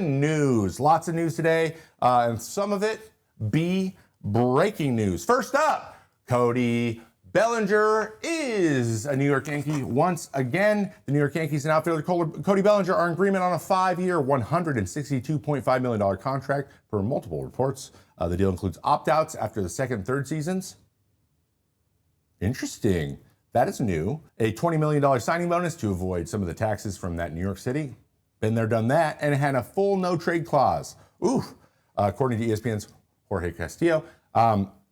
news. Lots of news today, and some of it be breaking news. First up, Cody BeLlinger is a New York Yankee once again. The New York Yankees and outfielder Cody BeLlinger are in agreement on a 5-year, $162.5 million contract per multiple reports. The deal includes opt-outs after the second and third seasons. Interesting. That is new. A $20 million signing bonus to avoid some of the taxes from that New York City. Been there, done that, and it had a full no-trade clause. According to ESPN's Jorge Castillo.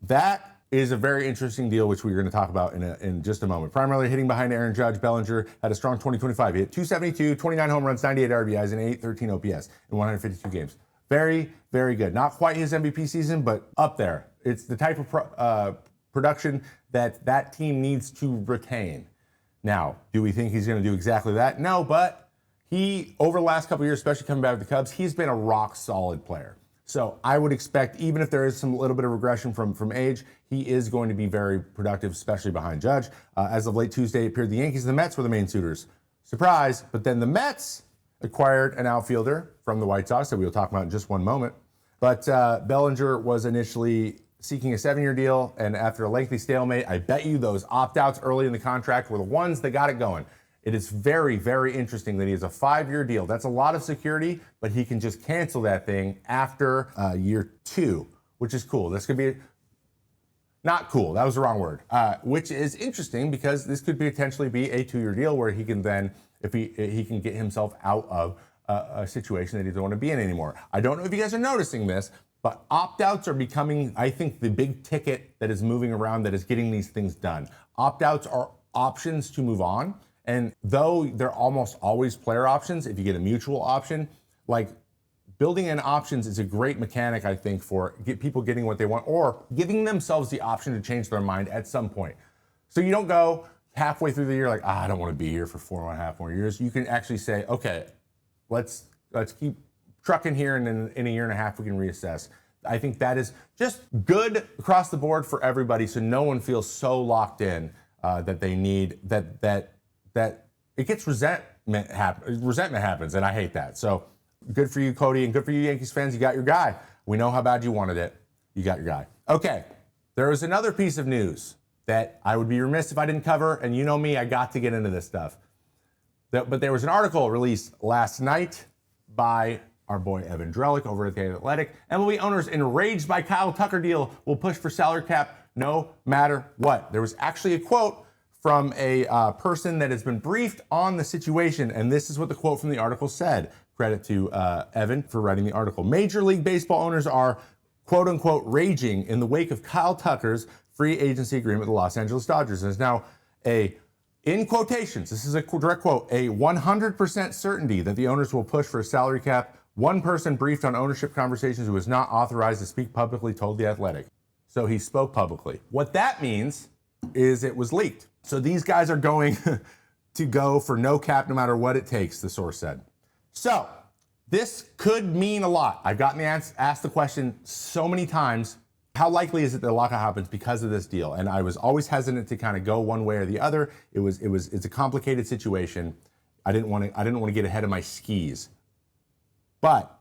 That is a very interesting deal, which we're going to talk about in just a moment. Primarily hitting behind Aaron Judge, Bellinger had a strong 2025. He hit 272, 29 home runs, 98 RBIs, and 813 OPS in 152 games. Very, very good. Not quite his MVP season, but up there. It's the type of production that team needs to retain. Now, do we think he's going to do exactly that? No, but he, over the last couple of years, especially coming back with the Cubs, he's been a rock-solid player. So I would expect, even if there is some little bit of regression from age, he is going to be very productive, especially behind Judge. As of late Tuesday, it appeared the Yankees and the Mets were the main suitors. Surprise, but then the Mets acquired an outfielder from the White Sox that we'll talk about in just one moment. But Bellinger was initially seeking a 7-year deal, and after a lengthy stalemate, I bet you those opt-outs early in the contract were the ones that got it going. It is very, very interesting that he has a 5-year deal. That's a lot of security, but he can just cancel that thing after year 2, which is cool. This could be, not cool, that was the wrong word, which is interesting because this could potentially be a 2-year deal where he can then, if he can get himself out of a situation that he doesn't want to be in anymore. I don't know if you guys are noticing this, but opt-outs are becoming, I think, the big ticket that is moving around that is getting these things done. Opt-outs are options to move on. And though they're almost always player options, if you get a mutual option, like building in options is a great mechanic, I think, for people getting what they want or giving themselves the option to change their mind at some point. So you don't go halfway through the year like, I don't want to be here for 4.5 more years. You can actually say, okay, let's keep trucking here, and then in a year and a half we can reassess. I think that is just good across the board for everybody, so no one feels so locked in that they need that it gets resentment happens, and I hate that. So good for you, Cody, and good for you, Yankees fans. You got your guy. We know how bad you wanted it. You got your guy. Okay, there was another piece of news that I would be remiss if I didn't cover, and you know me, I got to get into this stuff. But there was an article released last night by our boy Evan Drellick over at The Athletic. MLB owners enraged by Kyle Tucker deal will push for salary cap no matter what. There was actually a quote from a person that has been briefed on the situation, and this is what the quote from the article said. Credit to Evan for writing the article. Major League Baseball owners are, quote unquote, raging in the wake of Kyle Tucker's free agency agreement with the Los Angeles Dodgers. There's now in quotations, this is a direct quote, a 100% certainty that the owners will push for a salary cap. One person briefed on ownership conversations who was not authorized to speak publicly told The Athletic. So he spoke publicly. What that means is it was leaked. So these guys are going to go for no cap no matter what it takes, the source said. So this could mean a lot. I've gotten asked the question so many times, how likely is it that a lockout happens because of this deal? And I was always hesitant to kind of go one way or the other. It's a complicated situation. I didn't want to get ahead of my skis. But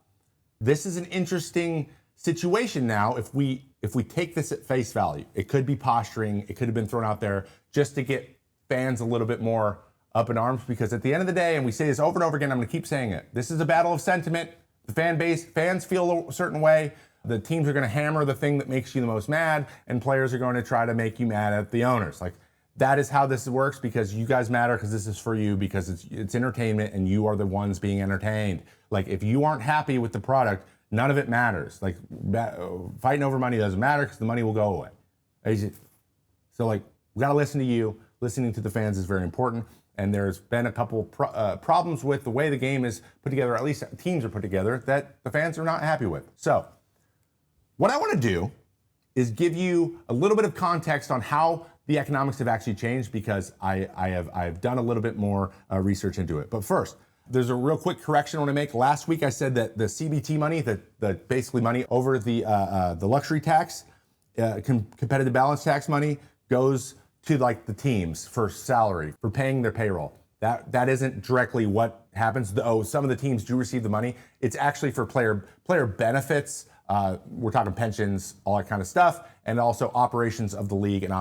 this is an interesting situation now if we take this at face value. It could be posturing. It could have been thrown out there just to get fans a little bit more up in arms, because at the end of the day, and we say this over and over again, I'm going to keep saying it, this is a battle of sentiment. The fans feel a certain way. The teams are going to hammer the thing that makes you the most mad, and players are going to try to make you mad at the owners. Like, that is how this works, because you guys matter, because this is for you, because it's entertainment and you are the ones being entertained. Like, if you aren't happy with the product, none of it matters. Like, fighting over money doesn't matter because the money will go away. So, like, we got to listen to you. Listening to the fans is very important. And there's been a couple problems with the way the game is put together, at least teams are put together, that the fans are not happy with. So what I want to do is give you a little bit of context on how the economics have actually changed, because I've done a little bit more research into it. But first, there's a real quick correction I want to make. Last week I said that the CBT money, the basically money over the luxury tax, competitive balance tax money, goes to like the teams for salary, for paying their payroll. That isn't directly what happens, though some of the teams do receive the money. It's actually for player benefits. We're talking pensions, all that kind of stuff, and also operations of the league and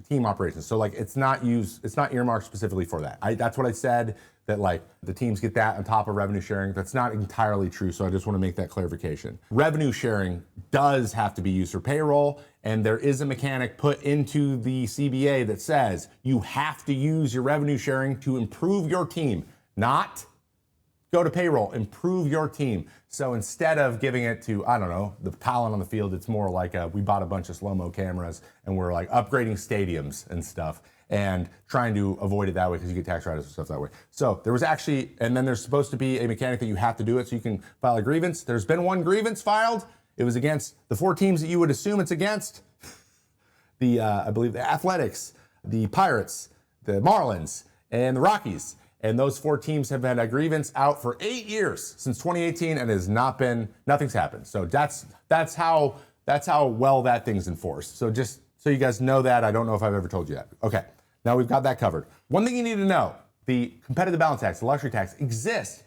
team operations. So like it's not earmarked specifically for that. That's what I said, that like the teams get that on top of revenue sharing. That's not entirely true, so I just want to make that clarification. Revenue sharing does have to be used for payroll, and there is a mechanic put into the CBA that says you have to use your revenue sharing to improve your team, not go to payroll, improve your team. So instead of giving it to, I don't know, the talent on the field, it's more like we bought a bunch of slow-mo cameras and we're like upgrading stadiums and stuff and trying to avoid it that way because you get tax write-offs and stuff that way. So there was actually, and then there's supposed to be a mechanic that you have to do it so you can file a grievance. There's been one grievance filed. It was against the 4 teams that you would assume it's against. I believe the Athletics, the Pirates, the Marlins, and the Rockies. And those 4 teams have had a grievance out for 8 years since 2018, and nothing's happened. So that's how well that thing's enforced. So just so you guys know that, I don't know if I've ever told you that. Okay, now we've got that covered. One thing you need to know, the competitive balance tax, the luxury tax, exists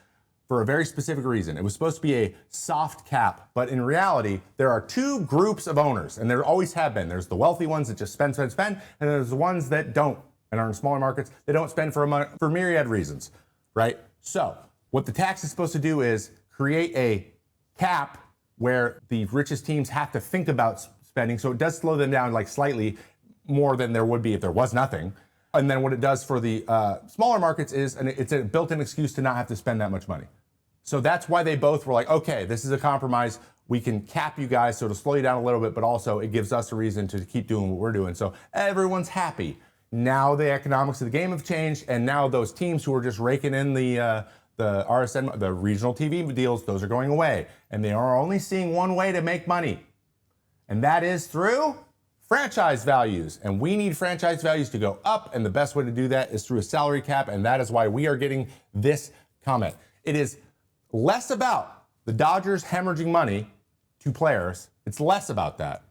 for a very specific reason. It was supposed to be a soft cap, but in reality, there are 2 groups of owners, and there always have been. There's the wealthy ones that just spend, and there's the ones that don't and are in smaller markets. They don't spend for myriad reasons, right? So what the tax is supposed to do is create a cap where the richest teams have to think about spending, so it does slow them down like slightly more than there would be if there was nothing. And then what it does for the smaller markets is, and it's a built-in excuse to not have to spend that much money. So that's why they both were like, okay, this is a compromise. We can cap you guys, so it'll slow you down a little bit, but also it gives us a reason to keep doing what we're doing. So everyone's happy. Now the economics of the game have changed, and now those teams who are just raking in the RSN, the regional TV deals, those are going away. And they are only seeing one way to make money, and that is through franchise values. And we need franchise values to go up, and the best way to do that is through a salary cap, and that is why we are getting this comment. It is less about the Dodgers hemorrhaging money to players. It's less about that.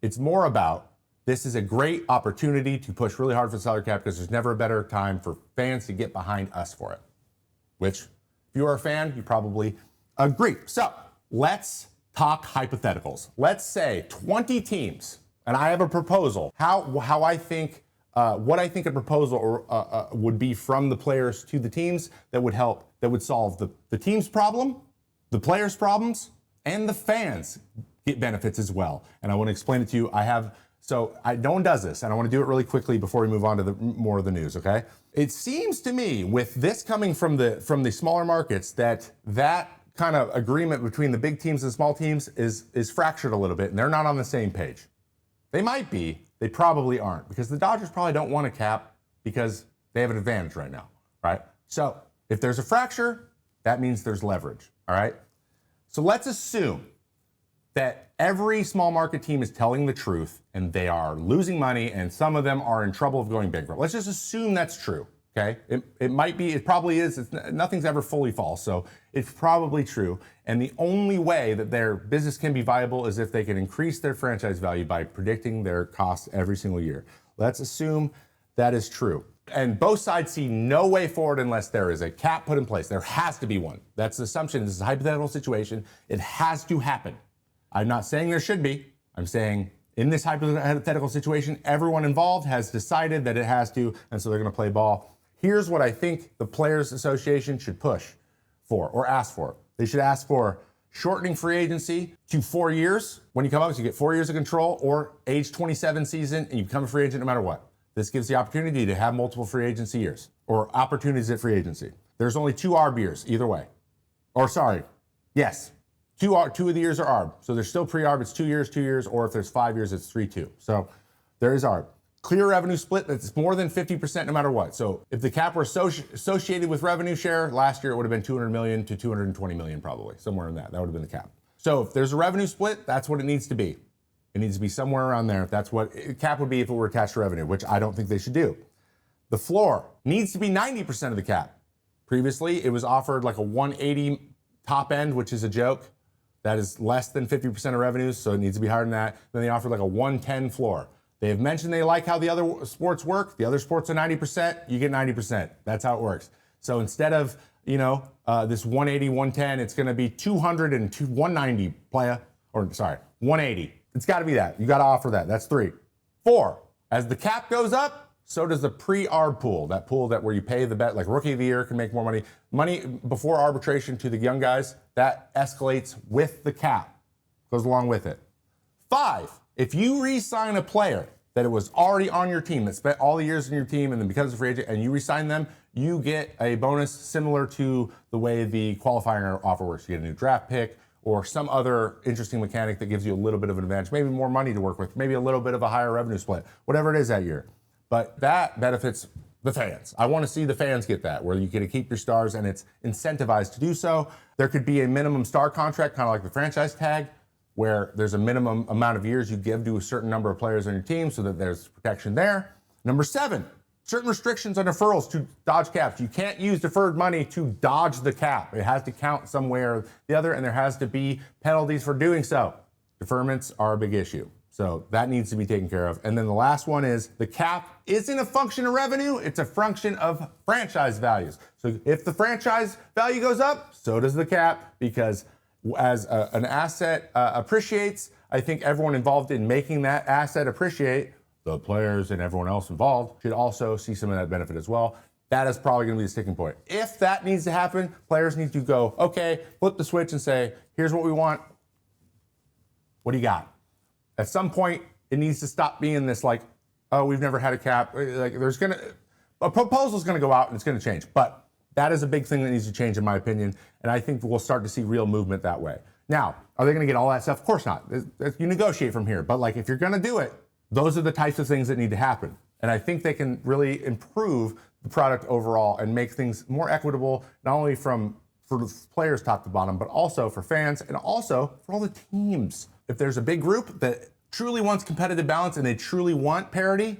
It's more about this is a great opportunity to push really hard for the salary cap because there's never a better time for fans to get behind us for it. Which, if you are a fan, you probably agree. So let's talk hypotheticals. Let's say 20 teams, and I have a proposal. How I think, what I think a proposal would be from the players to the teams that would help, that would solve the team's problem, the players' problems, and the fans get benefits as well. And I want to explain it to you. No one does this, and I want to do it really quickly before we move on to more of the news, okay? It seems to me, with this coming from the smaller markets, that kind of agreement between the big teams and small teams is fractured a little bit, and they're not on the same page. They might be, they probably aren't, because the Dodgers probably don't want a cap because they have an advantage right now, right? So if there's a fracture, that means there's leverage, all right? So let's assume that every small market team is telling the truth and they are losing money and some of them are in trouble of going bankrupt. Let's just assume that's true, okay? It might be, it probably is. Nothing's ever fully false, so it's probably true. And the only way that their business can be viable is if they can increase their franchise value by predicting their costs every single year. Let's assume that is true. And both sides see no way forward unless there is a cap put in place. There has to be one. That's the assumption. This is a hypothetical situation. It has to happen. I'm not saying there should be. I'm saying in this hypothetical situation, everyone involved has decided that it has to, and so they're going to play ball. Here's what I think the Players Association should push for or ask for. They should ask for shortening free agency to 4 years. When you come up, so you get 4 years of control, or age 27 season, and you become a free agent no matter what. This gives the opportunity to have multiple free agency years or opportunities at free agency. There's only 2 ARB years either way. Or sorry, yes. 2 of the years are ARB. So there's still pre-ARB, it's 2 years, or if there's 5 years, it's 3-2. So there is ARB. Clear revenue split, that's more than 50% no matter what. So if the cap were associated with revenue share, last year it would have been 200 million to 220 million probably, somewhere in that. That would have been the cap. So if there's a revenue split, that's what it needs to be. It needs to be somewhere around there. That's what cap would be if it were attached to revenue, which I don't think they should do. The floor needs to be 90% of the cap. Previously, it was offered like a 180 top end, which is a joke. That is less than 50% of revenues, so it needs to be higher than that. Then they offered like a 110 floor. They have mentioned they like how the other sports work. The other sports are 90%, you get 90%. That's how it works. So instead of, this 180, 110, it's going to be 200 and 190 playa, or sorry, 180. It's got to be that. You got to offer that. That's 3. 4, as the cap goes up, so does the pre-arb pool, that pool that where you pay the bet, like rookie of the year can make more money. Money before arbitration to the young guys, that escalates with the cap, goes along with it. 5, if you re-sign a player that it was already on your team, that spent all the years in your team and then becomes a free agent, and you re-sign them, you get a bonus similar to the way the qualifying offer works. You get a new draft pick or some other interesting mechanic that gives you a little bit of an advantage, maybe more money to work with, maybe a little bit of a higher revenue split, whatever it is that year. But that benefits the fans. I want to see the fans get that, where you get to keep your stars and it's incentivized to do so. There could be a minimum star contract, kind of like the franchise tag, where there's a minimum amount of years you give to a certain number of players on your team so that there's protection there. Number 7, certain restrictions on deferrals to dodge caps. You can't use deferred money to dodge the cap. It has to count some way or the other, and there has to be penalties for doing so. Deferments are a big issue. So that needs to be taken care of. And then the last one is the cap isn't a function of revenue, it's a function of franchise values. So if the franchise value goes up, so does the cap, because as an asset appreciates, I think everyone involved in making that asset appreciate, the players and everyone else involved, should also see some of that benefit as well. That is probably going to be the sticking point. If that needs to happen, players need to go, okay, flip the switch and say, here's what we want. What do you got? At some point, it needs to stop being this like, oh, we've never had a cap. Like a proposal's going to go out and it's going to change. But that is a big thing that needs to change, in my opinion. And I think we'll start to see real movement that way. Now, are they going to get all that stuff? Of course not. You negotiate from here. But like, if you're going to do it, those are the types of things that need to happen. And I think they can really improve the product overall and make things more equitable, not only for the players top to bottom, but also for fans and also for all the teams. If there's a big group that truly wants competitive balance and they truly want parity,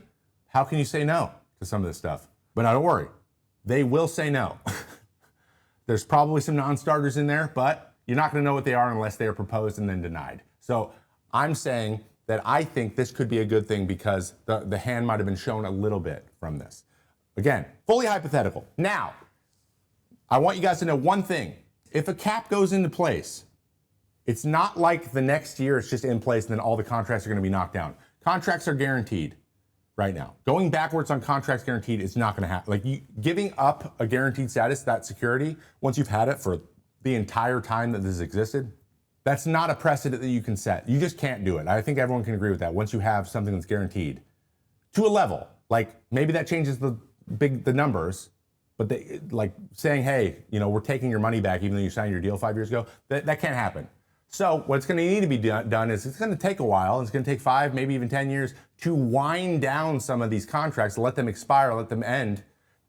how can you say no to some of this stuff? But now don't worry, they will say no. There's probably some non-starters in there, but you're not going to know what they are unless they are proposed and then denied. So I'm saying that I think this could be a good thing because the hand might have been shown a little bit from this. Again, fully hypothetical. Now, I want you guys to know one thing. If a cap goes into place, it's not like the next year it's just in place and then all the contracts are going to be knocked down. Contracts are guaranteed right now. Going backwards on contracts guaranteed is not going to happen. Like giving up a guaranteed status, that security, once you've had it for the entire time that this has existed, that's not a precedent that you can set. You just can't do it. I think everyone can agree with that. Once you have something that's guaranteed to a level, like maybe that changes the numbers, but they, like saying, hey, we're taking your money back even though you signed your deal 5 years ago, that can't happen. So what's going to need to be done is it's going to take a while. It's going to take 5, maybe even 10 years to wind down some of these contracts, let them expire, let them end.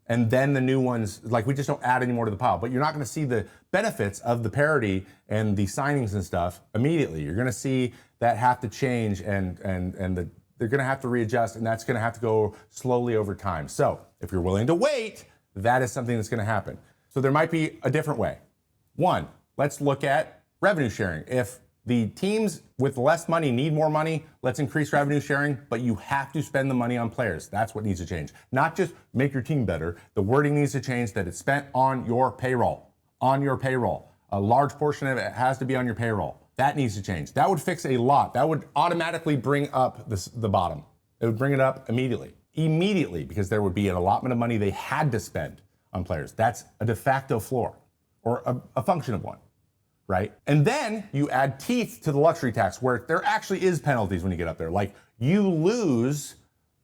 And then the new ones, like we just don't add any more to the pile. But you're not going to see the benefits of the parity and the signings and stuff immediately. You're going to see that have to change and they're going to have to readjust, and that's going to have to go slowly over time. So if you're willing to wait, that is something that's going to happen. So there might be a different way. One, let's look at revenue sharing. If the teams with less money need more money, let's increase revenue sharing, but you have to spend the money on players. That's what needs to change. Not just make your team better. The wording needs to change that it's spent on your payroll. On your payroll. A large portion of it has to be on your payroll. That needs to change. That would fix a lot. That would automatically bring up the bottom. It would bring it up immediately. Immediately, because there would be an allotment of money they had to spend on players. That's a de facto floor, or a function of one. Right? And then you add teeth to the luxury tax where there actually is penalties when you get up there. Like you lose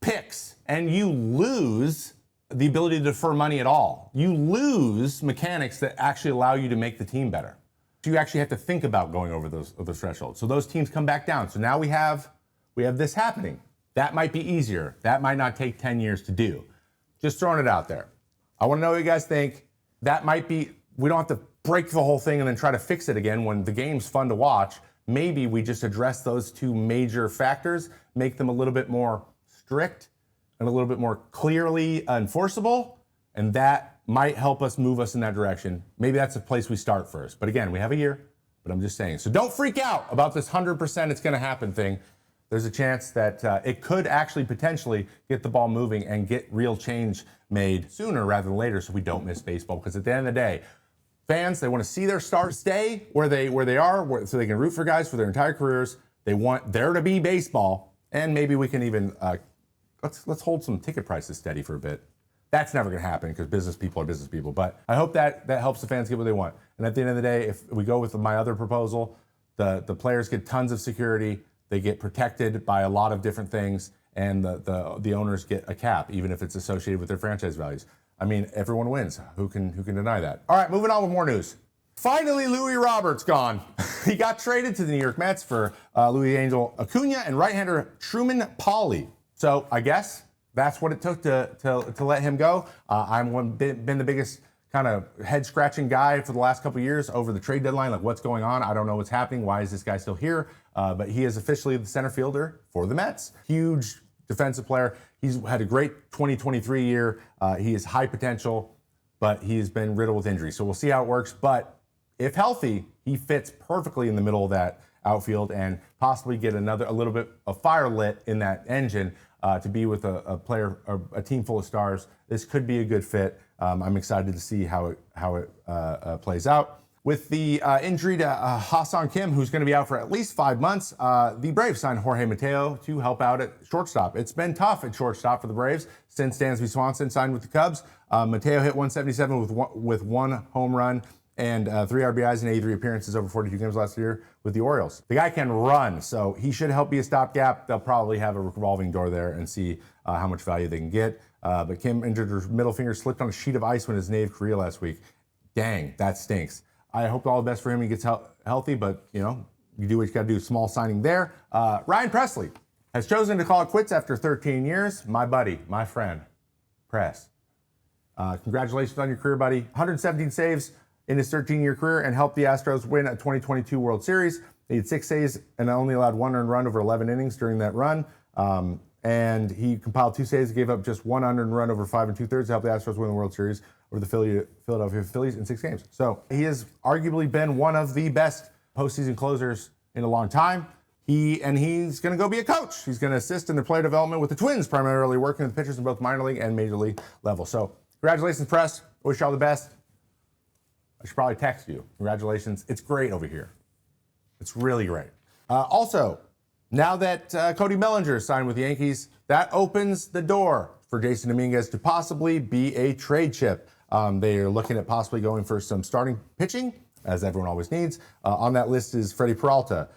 picks and you lose the ability to defer money at all. You lose mechanics that actually allow you to make the team better. So you actually have to think about going over those thresholds. So those teams come back down. So now we have this happening. That might be easier. That might not take 10 years to do. Just throwing it out there. I want to know what you guys think. That might be, we don't have to break the whole thing and then try to fix it again when the game's fun to watch. Maybe we just address those two major factors, make them a little bit more strict and a little bit more clearly enforceable, and that might help us move us in that direction. Maybe that's a place we start first. But again, we have a year, but I'm just saying. So don't freak out about this 100% it's going to happen thing. there's a chance that it could actually potentially get the ball moving and get real change made sooner rather than later, so we don't miss baseball. Because at the end of the day, fans, they want to see their stars stay where they are, so they can root for guys for their entire careers. They want there to be baseball, and maybe we can even let's hold some ticket prices steady for a bit. That's never going to happen because business people are business people. But I hope that helps the fans get what they want. And at the end of the day, if we go with my other proposal, the players get tons of security. They get protected by a lot of different things, and the owners get a cap, even if it's associated with their franchise values. I mean, everyone wins. Who can deny that? All right, moving on with more news. Finally, Louis Roberts gone. He got traded to the New York Mets for Louis Angel Acuna and right-hander Truman Pauly. So I guess that's what it took to let him go. I've been the biggest kind of head-scratching guy for the last couple of years over the trade deadline. Like, what's going on? I don't know what's happening. Why is this guy still here? But he is officially the center fielder for the Mets. Huge defensive player. He's had a great 2023 year. He is high potential, but he's been riddled with injuries. So we'll see how it works. But if healthy, he fits perfectly in the middle of that outfield and possibly get a little bit of fire lit in that engine to be with a team full of stars. This could be a good fit. I'm excited to see how it plays out. With the injury to Ha-Seong Kim, who's going to be out for at least 5 months, the Braves signed Jorge Mateo to help out at shortstop. It's been tough at shortstop for the Braves since Dansby Swanson signed with the Cubs. Mateo hit 177 with one home run and 3 RBIs and 83 appearances over 42 games last year with the Orioles. The guy can run, so he should help be a stopgap. They'll probably have a revolving door there and see how much value they can get. But Kim injured her middle finger, slipped on a sheet of ice when his native Korea last week. Dang, that stinks. I hope all the best for him. He gets healthy, but you do what you got to do. Small signing there. Ryan Presley has chosen to call it quits after 13 years. My buddy, my friend, Press. Congratulations on your career, buddy. 117 saves in his 13-year career and helped the Astros win a 2022 World Series. He had 6 saves and only allowed 1 earned run over 11 innings during that run. And he compiled 2 saves, gave up just 1 unearned run over 5 2/3 to help the Astros win the World Series over the Philadelphia Phillies in 6 games. So he has arguably been one of the best postseason closers in a long time. He's going to go be a coach. He's going to assist in their player development with the Twins, primarily working with pitchers in both minor league and major league level. So congratulations, Press. Wish you all the best. I should probably text you. Congratulations. It's great over here. It's really great. Also, now that Cody BEllinger signed with the Yankees, that opens the door for Jason Dominguez to possibly be a trade chip. They are looking at possibly going for some starting pitching, as everyone always needs. On that list is Freddie Peralta,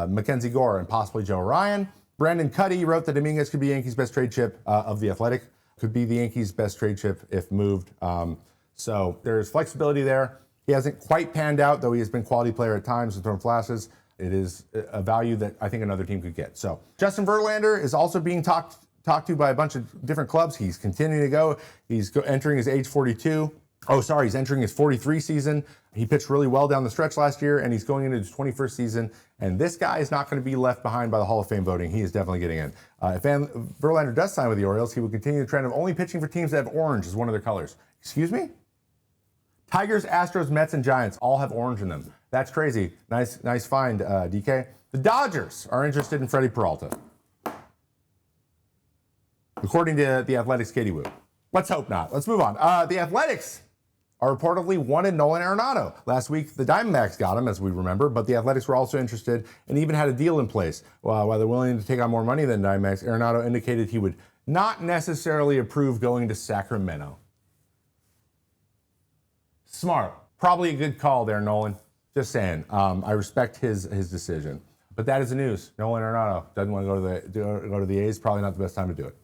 Mackenzie Gore, and possibly Joe Ryan. Brandon Cuddy wrote that Dominguez could be Yankees' best trade chip of The Athletic. Could be the Yankees' best trade chip if moved. So there's flexibility there. He hasn't quite panned out, though he has been a quality player at times and thrown flashes. It is a value that I think another team could get. So Justin Verlander is also being talked to by a bunch of different clubs. He's continuing to go. He's entering his age 42. He's entering his 43 season. He pitched really well down the stretch last year, and he's going into his 21st season. And this guy is not going to be left behind by the Hall of Fame voting. He is definitely getting in. If Verlander does sign with the Orioles, he will continue the trend of only pitching for teams that have orange as one of their colors. Excuse me? Tigers, Astros, Mets, and Giants all have orange in them. That's crazy. Nice find, DK. The Dodgers are interested in Freddie Peralta, according to the Athletics' Katie Wu. Let's hope not. Let's move on. The Athletics are reportedly wanted Nolan Arenado. Last week, the Diamondbacks got him, as we remember, but the Athletics were also interested and even had a deal in place. While they're willing to take on more money than Diamondbacks, Arenado indicated he would not necessarily approve going to Sacramento. Smart. Probably a good call there, Nolan. Just saying. I respect his decision. But that is the news. Nolan Arenado doesn't want to go to the A's. Probably not the best time to do it.